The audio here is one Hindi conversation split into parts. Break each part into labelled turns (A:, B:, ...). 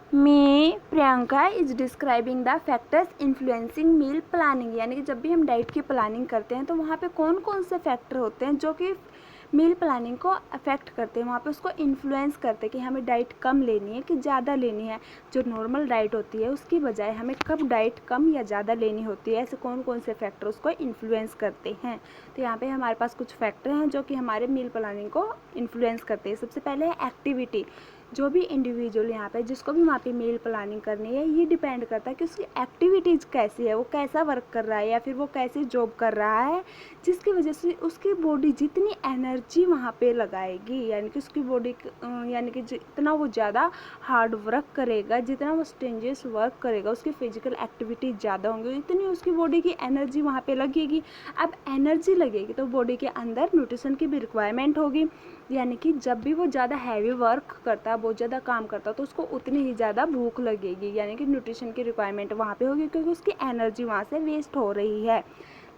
A: मैं Priyanka is describing the factors influencing meal planning. यानी कि जब भी हम डाइट की प्लानिंग करते हैं तो वहाँ पे कौन कौन से फैक्टर होते हैं जो कि मील प्लानिंग को अफेक्ट करते हैं, वहाँ पे उसको इन्फ्लुएंस करते हैं कि हमें डाइट कम लेनी है कि ज़्यादा लेनी है। जो नॉर्मल डाइट होती है उसकी बजाय हमें कब डाइट कम या ज़्यादा लेनी होती है, ऐसे कौन कौन से फैक्टर उसको इन्फ्लुएंस करते हैं। तो यहाँ पे हमारे पास कुछ फैक्टर हैं जो कि हमारे मील प्लानिंग को इन्फ्लुएंस करते हैं। सबसे पहले है एक्टिविटी। जो भी इंडिविजुअल यहाँ पे जिसको भी वहाँ पे मील प्लानिंग करनी है, ये डिपेंड करता है कि उसकी एक्टिविटीज़ कैसी है, वो कैसा वर्क कर रहा है या फिर वो कैसी जॉब कर रहा है, जिसकी वजह से उसकी बॉडी जितनी एनर्जी वहाँ पे लगाएगी, यानी कि उसकी बॉडी यानी कि जितना वो ज़्यादा हार्ड वर्क करेगा, जितना वो स्ट्रेंजियस वर्क करेगा, उसकी फिजिकल एक्टिविटी ज़्यादा होंगी, इतनी उसकी बॉडी की एनर्जी वहाँ पे लगेगी। अब एनर्जी लगेगी तो बॉडी के अंदर न्यूट्रिशन की भी रिक्वायरमेंट होगी। यानी कि जब भी वो ज़्यादा हैवी वर्क करता है, बहुत ज़्यादा काम करता है, तो उसको उतनी ही ज़्यादा भूख लगेगी, यानी कि न्यूट्रिशन की रिक्वायरमेंट वहाँ पे होगी क्योंकि उसकी एनर्जी वहाँ से वेस्ट हो रही है।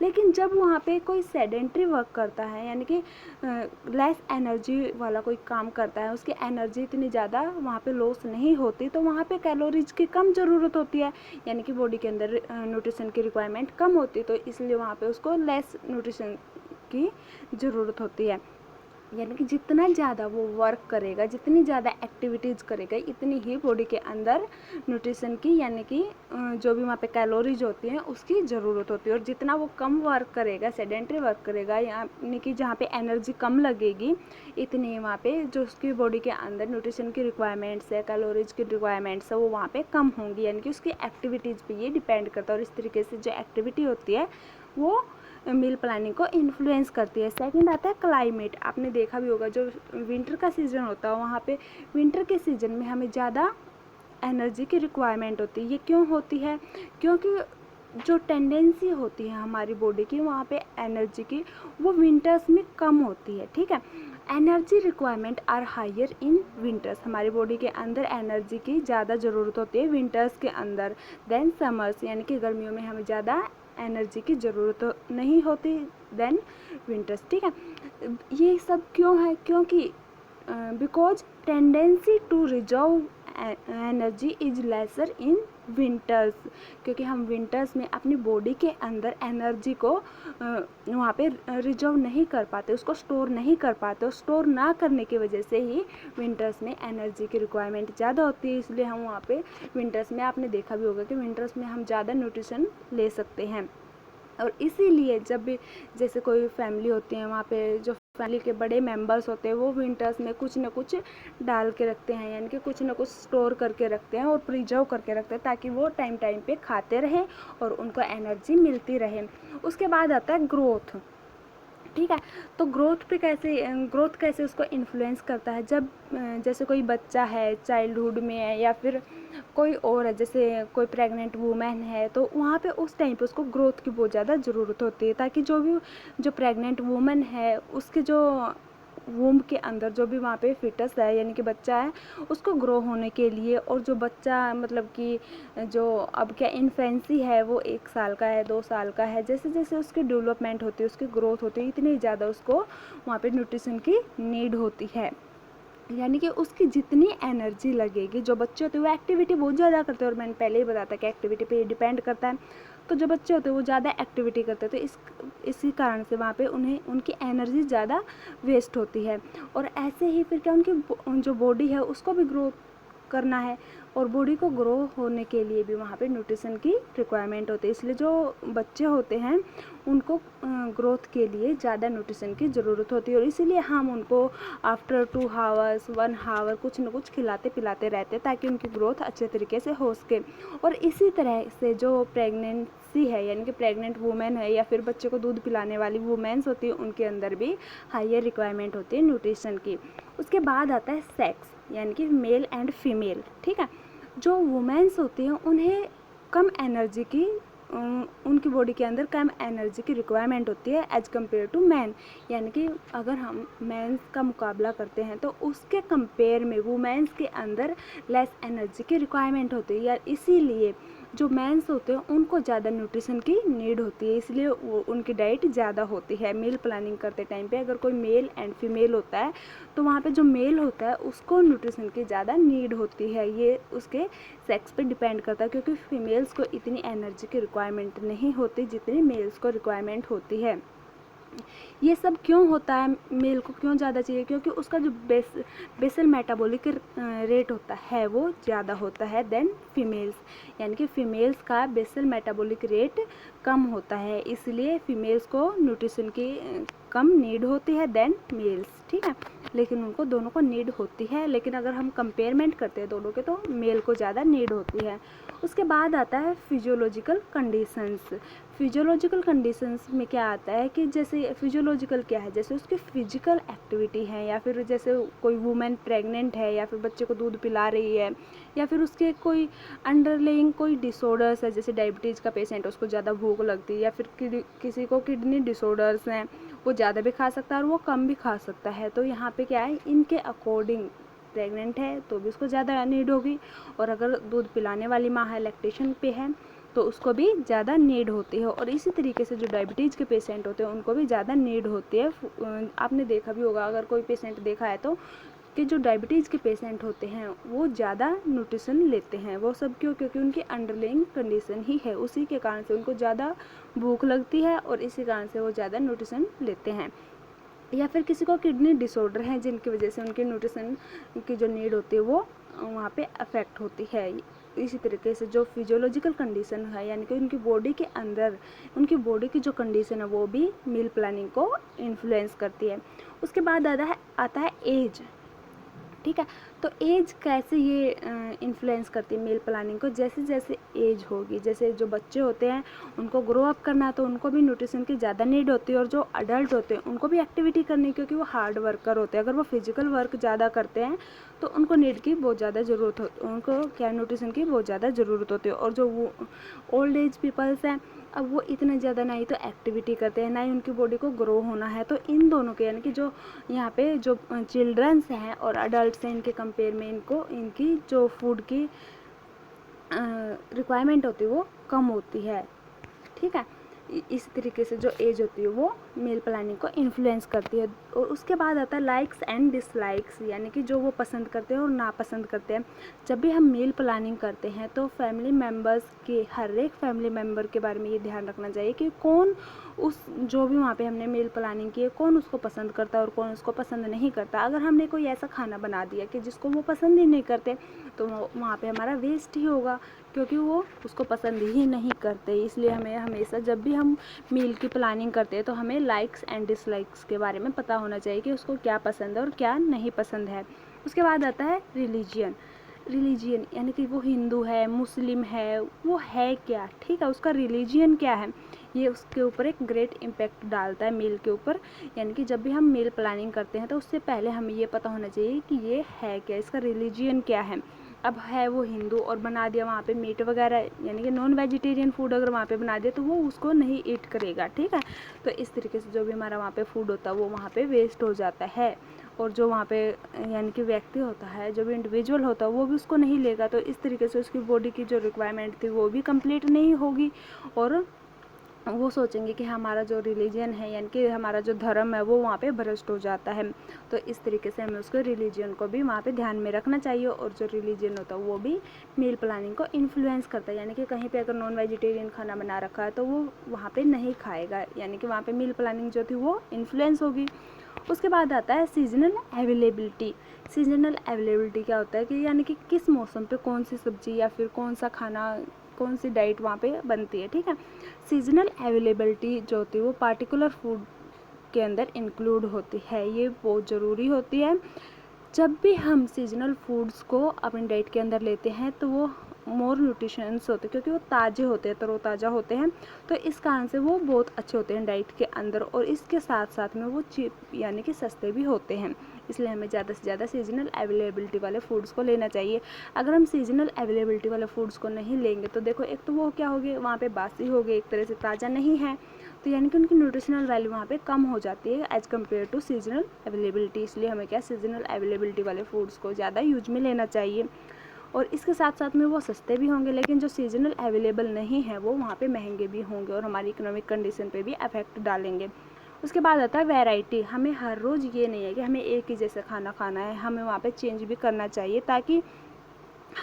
A: लेकिन जब वहाँ पे कोई सेडेंट्री वर्क करता है, यानी कि लेस एनर्जी वाला कोई काम करता है, उसकी एनर्जी इतनी ज़्यादा वहाँ पे लॉस नहीं होती, तो वहाँ पे कैलोरीज की कम ज़रूरत होती है, यानी कि बॉडी के अंदर न्यूट्रिशन की रिक्वायरमेंट कम होती है, तो इसलिए वहाँ पे उसको लेस न्यूट्रिशन की ज़रूरत होती है। यानी कि जितना ज़्यादा वो वर्क करेगा, जितनी ज़्यादा एक्टिविटीज़ करेगा, इतनी ही बॉडी के अंदर न्यूट्रिशन की यानी कि जो भी वहाँ पे कैलोरीज होती हैं उसकी ज़रूरत होती है। और जितना वो कम वर्क करेगा, सेडेंट्री वर्क करेगा, यानी कि जहाँ पे एनर्जी कम लगेगी, इतनी वहाँ पे जो उसकी बॉडी के अंदर न्यूट्रिशन की रिक्वायरमेंट्स है, कैलोरीज की रिक्वायरमेंट्स है, वो वहाँ पर कम होंगी, यानी कि उसकी एक्टिविटीज़ पर ये डिपेंड करता है। और इस तरीके से जो एक्टिविटी होती है वो मील प्लानिंग को इन्फ्लुएंस करती है। सेकंड आता है क्लाइमेट। आपने देखा भी होगा जो विंटर का सीज़न होता है, वहाँ पे विंटर के सीज़न में हमें ज़्यादा एनर्जी की रिक्वायरमेंट होती है। ये क्यों होती है? क्योंकि जो टेंडेंसी होती है हमारी बॉडी की वहाँ पे एनर्जी की, वो विंटर्स में कम होती है। ठीक है, energy requirement are higher in winters. हमारी बॉडी के अंदर एनर्जी की ज़्यादा ज़रूरत होती है विंटर्स के अंदर देन समर्स, यानी कि गर्मियों में हमें ज़्यादा एनर्जी की ज़रूरत नहीं होती देन विंटर्स। ठीक है, ये सब क्यों है? क्योंकि because tendency to reserve energy is lesser in winters. क्योंकि हम विंटर्स में अपनी बॉडी के अंदर एनर्जी को वहाँ पे रिजर्व नहीं कर पाते, उसको स्टोर नहीं कर पाते, और स्टोर ना करने की वजह से ही विंटर्स में एनर्जी की रिक्वायरमेंट ज़्यादा होती है। इसलिए हम वहाँ पे विंटर्स में, आपने देखा भी होगा कि विंटर्स में हम ज़्यादा न्यूट्रिशन ले सकते हैं। और इसीलिए जब भी जैसे कोई फैमिली होती है, वहाँ पे जो फैमिली के बड़े मेंबर्स होते हैं वो विंटर्स में कुछ ना कुछ डाल के रखते हैं, यानी कि कुछ ना कुछ स्टोर करके रखते हैं और प्रिजर्व करके रखते हैं, ताकि वो टाइम टाइम पे खाते रहें और उनको एनर्जी मिलती रहे। उसके बाद आता है ग्रोथ। ठीक है, तो ग्रोथ कैसे उसको इन्फ्लुएंस करता है? जब जैसे कोई बच्चा है, चाइल्डहुड में है, या फिर कोई और है, जैसे कोई प्रेग्नेंट वूमेन है, तो वहाँ पे उस टाइम पे उसको ग्रोथ की बहुत ज़्यादा ज़रूरत होती है, ताकि जो प्रेग्नेंट वूमेन है उसके जो वूम के अंदर जो भी वहाँ पे फिटस है, यानी कि बच्चा है, उसको ग्रो होने के लिए, और जो बच्चा मतलब कि जो अब क्या इन्फेंसी है वो 1 साल का है, 2 साल का है, जैसे जैसे उसकी डेवलपमेंट होती है, उसकी ग्रोथ होती है, इतनी ज़्यादा उसको वहाँ पे न्यूट्रिशन की नीड होती है। यानी कि उसकी जितनी एनर्जी लगेगी, जो बच्चे होते हैं वो एक्टिविटी बहुत ज़्यादा करते हैं, और मैंने पहले ही बताया था कि एक्टिविटी पे डिपेंड करता है। तो जो बच्चे होते हैं वो ज़्यादा एक्टिविटी करते हैं, तो इसी कारण से वहाँ पे उन्हें उनकी एनर्जी ज़्यादा वेस्ट होती है। और ऐसे ही फिर क्या, उनकी जो बॉडी है उसको भी ग्रो करना है, और बॉडी को ग्रो होने के लिए भी वहाँ पे न्यूट्रिशन की रिक्वायरमेंट होती है। इसलिए जो बच्चे होते हैं उनको ग्रोथ के लिए ज़्यादा न्यूट्रिशन की ज़रूरत होती है, और इसीलिए हम उनको आफ्टर 2 आवर्स 1 आवर कुछ न कुछ खिलाते पिलाते रहते हैं, ताकि उनकी ग्रोथ अच्छे तरीके से हो सके। और इसी तरह से जो प्रेगनेंसी है, यानी कि प्रेग्नेंट वूमेन है, या फिर बच्चे को दूध पिलाने वाली वूमेन्स होती है, उनके अंदर भी हायर रिक्वायरमेंट होती है न्यूट्रिशन की। उसके बाद आता है सेक्स, यानी कि मेल एंड फीमेल। ठीक है, जो वुमेन्स होती हैं उन्हें कम एनर्जी की उनकी बॉडी के अंदर कम एनर्जी की रिक्वायरमेंट होती है एज कम्पेयर टू मैन। यानी कि अगर हम मेंस का मुकाबला करते हैं तो उसके कंपेयर में वुमेन्स के अंदर लेस एनर्जी की रिक्वायरमेंट होती है, यार इसीलिए जो मेंस होते हैं उनको ज़्यादा न्यूट्रिशन की नीड होती है, इसलिए वो उनकी डाइट ज़्यादा होती है। मील प्लानिंग करते टाइम पे अगर कोई मेल एंड फीमेल होता है तो वहाँ पे जो मेल होता है उसको न्यूट्रिशन की ज़्यादा नीड होती है। ये उसके सेक्स पे डिपेंड करता है, क्योंकि फीमेल्स को इतनी एनर्जी की रिक्वायरमेंट नहीं होती जितनी मेल्स को रिक्वायरमेंट होती है। ये सब क्यों होता है, मेल को क्यों ज़्यादा चाहिए, क्योंकि उसका जो बेसल मेटाबॉलिक रेट होता है वो ज़्यादा होता है देन फीमेल्स, यानी कि फ़ीमेल्स का बेसल मेटाबॉलिक रेट कम होता है, इसलिए फीमेल्स को न्यूट्रिशन की कम नीड होती है देन मेल्स, ठीक है। लेकिन उनको दोनों को नीड होती है, लेकिन अगर हम कंपेयरमेंट करते हैं दोनों के तो मेल को ज़्यादा नीड होती है। उसके बाद आता है फिजियोलॉजिकल कंडीशंस। फिजियोलॉजिकल कंडीशंस में क्या आता है कि जैसे फिजियोलॉजिकल क्या है, जैसे उसकी फिजिकल एक्टिविटी है, या फिर जैसे कोई वुमेन प्रेग्नेंट है, या फिर बच्चे को दूध पिला रही है, या फिर उसके कोई अंडरलेइंग कोई डिसऑर्डर्स है, जैसे डायबिटीज़ का पेशेंट उसको ज़्यादा भूख लगती है, या फिर किसी को किडनी डिसऑर्डर्स हैं, वो ज़्यादा भी खा सकता है और वो कम भी खा सकता है। तो यहाँ पे क्या है, इनके अकॉर्डिंग प्रेग्नेंट है तो भी उसको ज़्यादा नीड होगी, और अगर दूध पिलाने वाली माँ है, लैक्टेशन पे है, तो उसको भी ज़्यादा नीड होती है। और इसी तरीके से जो डायबिटीज़ के पेशेंट होते हैं उनको भी ज़्यादा नीड होती है। आपने देखा भी होगा, अगर कोई पेशेंट देखा है तो, कि जो डायबिटीज़ के पेशेंट होते हैं वो ज़्यादा न्यूट्रिशन लेते हैं। वो सब क्यों, क्योंकि उनकी अंडरलाइंग कंडीशन ही है, उसी के कारण से उनको ज़्यादा भूख लगती है और इसी कारण से वो ज़्यादा न्यूट्रिशन लेते हैं। या फिर किसी को किडनी डिसऑर्डर है जिनकी वजह से उनकी न्यूट्रिशन की जो नीड होती है वो वहाँ पे अफेक्ट होती है। इसी तरीके से जो फिजियोलॉजिकल कंडीशन है, यानी कि उनकी बॉडी के अंदर उनकी बॉडी की जो कंडीशन है वो भी मील प्लानिंग को इन्फ्लुएंस करती है। उसके बाद आता है एज, ठीक है। तो एज कैसे ये इन्फ्लुएंस करती है मील प्लानिंग को, जैसे जैसे एज होगी, जैसे जो बच्चे होते हैं उनको ग्रो अप करना है तो उनको भी न्यूट्रिशन की ज़्यादा नीड होती है, और जो अडल्ट होते हैं उनको भी एक्टिविटी करनी, क्योंकि वो हार्ड वर्कर होते हैं। अगर वो फिजिकल वर्क ज़्यादा करते हैं तो उनको नीड की बहुत ज़्यादा ज़रूरत होती है, उनको क्या न्यूट्रिशन की बहुत ज़्यादा ज़रूरत होती है। और जो वो ओल्ड एज पीपल्स हैं, अब वो इतने ज़्यादा ना ही तो एक्टिविटी करते हैं, ना ही उनकी बॉडी को ग्रो होना है। तो इन दोनों के, यानी कि जो यहाँ पे जो चिल्ड्रंस हैं और अडल्ट्स हैं, इनके कंपेयर में इनकी जो फूड की रिक्वायरमेंट होती है वो कम होती है, ठीक है। इस तरीके से जो एज होती है वो मील प्लानिंग को इन्फ्लुएंस करती है। और उसके बाद आता है लाइक्स एंड डिसलाइक्स, यानी कि जो वो पसंद करते हैं और नापसंद करते हैं। जब भी हम मील प्लानिंग करते हैं तो फैमिली मेम्बर्स के, हर एक फैमिली मेम्बर के बारे में ये ध्यान रखना चाहिए कि कौन उस जो भी वहाँ पे हमने मील प्लानिंग की है कौन उसको पसंद करता है और कौन उसको पसंद नहीं करता। अगर हमने कोई ऐसा खाना बना दिया कि जिसको वो पसंद ही नहीं करते तो वहाँ पे हमारा वेस्ट ही होगा, क्योंकि वो उसको पसंद ही नहीं करते। इसलिए हमें हमेशा जब भी हम मील की प्लानिंग करते हैं तो हमें लाइक्स एंड डिसलाइक्स के बारे में पता होना चाहिए कि उसको क्या पसंद है और क्या नहीं पसंद है। उसके बाद आता है रिलीजियन। यानी कि वो हिंदू है, मुस्लिम है, वो है क्या, ठीक है, उसका रिलीजियन क्या है, ये उसके ऊपर एक ग्रेट इम्पैक्ट डालता है मील के ऊपर। यानी कि जब भी हम मील प्लानिंग करते हैं तो उससे पहले हमें ये पता होना चाहिए कि ये है क्या, इसका रिलीजियन क्या है। अब है वो हिंदू और बना दिया वहाँ पे मीट वगैरह, यानी कि नॉन वेजिटेरियन फूड अगर वहाँ पे बना दिया तो वो उसको नहीं ईट करेगा, ठीक है। तो इस तरीके से जो भी हमारा वहाँ पे फूड होता है वो वहाँ पे वेस्ट हो जाता है, और जो वहाँ पे यानी कि व्यक्ति होता है, जो भी इंडिविजुअल होता है वो भी उसको नहीं लेगा। तो इस तरीके से उसकी बॉडी की जो रिक्वायरमेंट थी वो भी कंप्लीट नहीं होगी, और वो सोचेंगे कि हमारा जो रिलीजन है, यानी कि हमारा जो धर्म है वो वहाँ पे भ्रष्ट हो जाता है। तो इस तरीके से हमें उसके रिलीजन को भी वहाँ पे ध्यान में रखना चाहिए, और जो रिलीजन होता है वो भी मील प्लानिंग को इन्फ्लुएंस करता है। यानी कि कहीं पे अगर नॉन वेजिटेरियन खाना बना रखा है तो वो वहाँ पे नहीं खाएगा, यानी कि वहाँ पे मील प्लानिंग जो थी वो इन्फ्लुएंस होगी। उसके बाद आता है सीजनल अवेलेबिलिटी। सीजनल अवेलेबिलिटी क्या होता है कि यानी कि किस मौसम पे कौन सी सब्जी या फिर कौन सा खाना, कौन सी डाइट वहाँ पे बनती है, ठीक है। सीजनल अवेलेबिलिटी जो होती है वो पार्टिकुलर फूड के अंदर इंक्लूड होती है, ये बहुत ज़रूरी होती है। जब भी हम सीजनल फूड्स को अपनी डाइट के अंदर लेते हैं तो वो मोर न्यूट्रिशंस होते हैं, क्योंकि वो ताज़े होते हैं, तरोताज़ा होते हैं, तो इस कारण से वो बहुत अच्छे होते हैं डाइट के अंदर। और इसके साथ साथ में वो चीप यानी कि सस्ते भी होते हैं, इसलिए हमें ज़्यादा से ज़्यादा सीजनल अवेलेबिलिटी वाले फूड्स को लेना चाहिए। अगर हम सीजनल अवेलेबिलिटी वाले फूड्स को नहीं लेंगे तो देखो, एक तो वो क्या हो गए, वहाँ पे बासी हो गए, एक तरह से ताज़ा नहीं है, तो यानी कि उनकी न्यूट्रिशनल वैल्यू वहाँ पे कम हो जाती है as compare to seasonal availability. इसलिए हमें क्या सीजनल अवेलेबिलिटी वाले फूड्स को ज़्यादा यूज में लेना चाहिए। और इसके साथ साथ में वो सस्ते भी होंगे, लेकिन जो सीजनल अवेलेबल नहीं है वो वहाँ पे महंगे भी होंगे और हमारी इकोनॉमिक कंडीशन पे भी अफेक्ट डालेंगे। उसके बाद आता है वैरायटी। हमें हर रोज़ ये नहीं है कि हमें एक ही जैसा खाना खाना है, हमें वहाँ पे चेंज भी करना चाहिए ताकि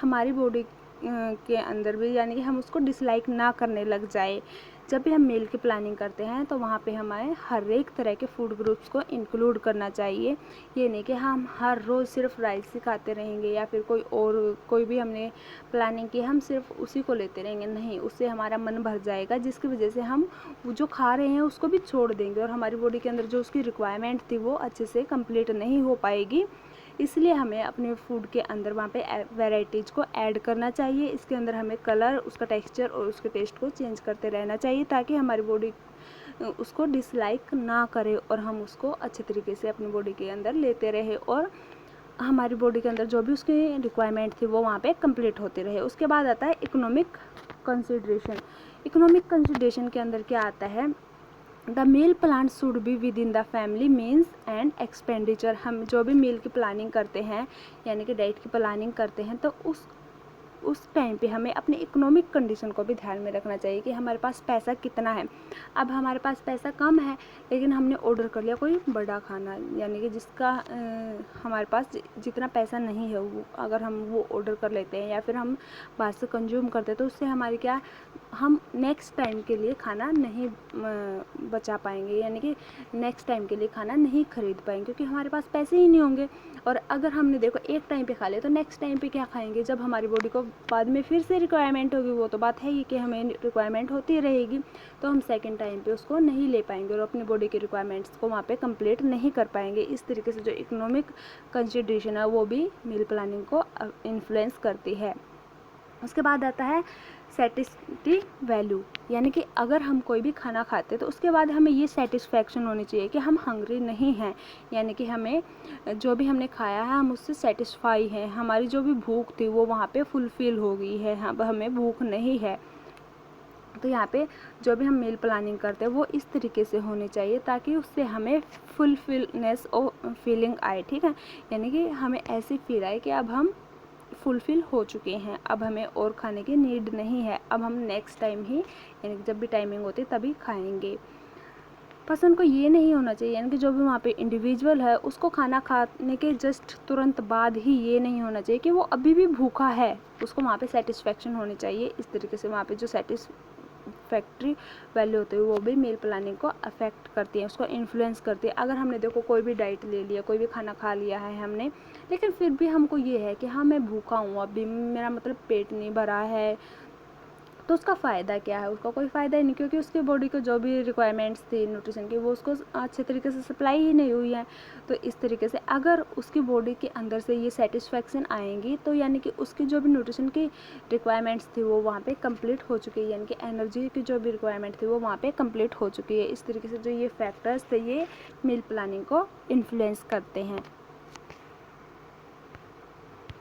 A: हमारी बॉडी के अंदर भी यानी कि हम उसको डिसलाइक ना करने लग जाए। जब भी हम मील की प्लानिंग करते हैं तो वहाँ पे हमें हर एक तरह के फूड ग्रुप्स को इंक्लूड करना चाहिए। ये नहीं कि हम हर रोज़ सिर्फ राइस ही खाते रहेंगे या फिर कोई भी हमने प्लानिंग की हम सिर्फ उसी को लेते रहेंगे, नहीं, उससे हमारा मन भर जाएगा जिसकी वजह से हम वो जो खा रहे हैं उसको भी छोड़ देंगे और हमारी बॉडी के अंदर जो उसकी रिक्वायरमेंट थी वो अच्छे से कंप्लीट नहीं हो पाएगी। इसलिए हमें अपने फूड के अंदर वहाँ पे वैराइटीज़ को ऐड करना चाहिए। इसके अंदर हमें कलर, उसका टेक्सचर और उसके टेस्ट को चेंज करते रहना चाहिए ताकि हमारी बॉडी उसको डिसलाइक ना करे और हम उसको अच्छे तरीके से अपनी बॉडी के अंदर लेते रहे और हमारी बॉडी के अंदर जो भी उसकी रिक्वायरमेंट थी वो वहाँ पे कंप्लीट होती रहे। उसके बाद आता है इकोनॉमिक कंसिडरेशन। इकोनॉमिक कंसिडरेशन के अंदर क्या आता है, the meal plan should be within the family means and expenditure. हम जो भी मील की प्लानिंग करते हैं यानी कि डाइट की प्लानिंग करते हैं तो उस टाइम पे हमें अपनी इकोनॉमिक कंडीशन को भी ध्यान में रखना चाहिए कि हमारे पास पैसा कितना है। अब हमारे पास पैसा कम है लेकिन हमने ऑर्डर कर लिया कोई बड़ा खाना यानी कि जिसका हमारे पास जितना पैसा नहीं है वो अगर हम वो ऑर्डर कर लेते हैं या फिर हम बाहर से कंज्यूम करते हैं तो उससे हमारी क्या, हम नेक्स्ट टाइम के लिए खाना नहीं बचा पाएंगे यानी कि नेक्स्ट टाइम के लिए खाना नहीं खरीद पाएंगे क्योंकि हमारे पास पैसे ही नहीं होंगे। और अगर हमने देखो एक टाइम पे खा लिया तो नेक्स्ट टाइम पे क्या खाएंगे, जब हमारी बॉडी को बाद में फिर से रिक्वायरमेंट होगी, वो तो बात है ही कि हमें रिक्वायरमेंट होती रहेगी, तो हम सेकंड टाइम पे उसको नहीं ले पाएंगे और अपनी बॉडी के रिक्वायरमेंट्स को वहाँ पे कंप्लीट नहीं कर पाएंगे। इस तरीके से जो इकोनॉमिक कंसिडरेशन है वो भी मील प्लानिंग को इन्फ्लुएंस करती है। उसके बाद आता है सैटिस्फैक्टरी वैल्यू, यानी कि अगर हम कोई भी खाना खाते तो उसके बाद हमें ये सेटिस्फैक्शन होनी चाहिए कि हम हंग्री नहीं हैं, यानी कि हमें जो भी हमने खाया है हम उससे सेटिस्फाई हैं, हमारी जो भी भूख थी वो वहाँ पे फुलफ़िल हो गई है, अब हमें भूख नहीं है। तो यहाँ पे जो भी हम मील प्लानिंग करते हैं वो इस तरीके से होनी चाहिए ताकि उससे हमें फुलफिलनेस और फीलिंग आए, ठीक है, यानी कि हमें ऐसी फील आए कि अब हम फुलफ़िल हो चुके हैं, अब हमें और खाने की नीड नहीं है, अब हम नेक्स्ट टाइम ही यानी कि जब भी टाइमिंग होती तभी खाएंगे। पर्सन को ये नहीं होना चाहिए यानी कि जो भी वहाँ पे इंडिविजुअल है उसको खाना खाने के जस्ट तुरंत बाद ही ये नहीं होना चाहिए कि वो अभी भी भूखा है, उसको वहाँ पे सेटिस्फेक्शन होनी चाहिए। इस तरीके से वहाँ पे जो सेटिस्फैक्टरी वैल्यू होती है वो भी मील प्लानिंग को अफेक्ट करती है, उसको इन्फ्लुएंस करती है। अगर हमने देखो कोई भी डाइट ले लिया, कोई भी खाना खा लिया है हमने, लेकिन फिर भी हमको ये है कि हाँ मैं भूखा हूँ, अभी मेरा मतलब पेट नहीं भरा है, तो उसका फ़ायदा क्या है, उसका कोई फ़ायदा ही नहीं क्योंकि उसकी बॉडी को जो भी रिक्वायरमेंट्स थी न्यूट्रिशन की वो उसको अच्छे तरीके से सप्लाई ही नहीं हुई है। तो इस तरीके से अगर उसकी बॉडी के अंदर से ये सेटिस्फैक्शन आएंगी तो यानी कि उसकी जो भी न्यूट्रिशन की रिक्वायरमेंट्स थी वो वहाँ पे कंप्लीट हो चुकी है, यानी कि एनर्जी की जो भी रिक्वायरमेंट थी वो वहाँ पे कंप्लीट हो चुकी है। इस तरीके से जो ये फैक्टर्स थे ये मील प्लानिंग को इन्फ्लुएंस करते हैं।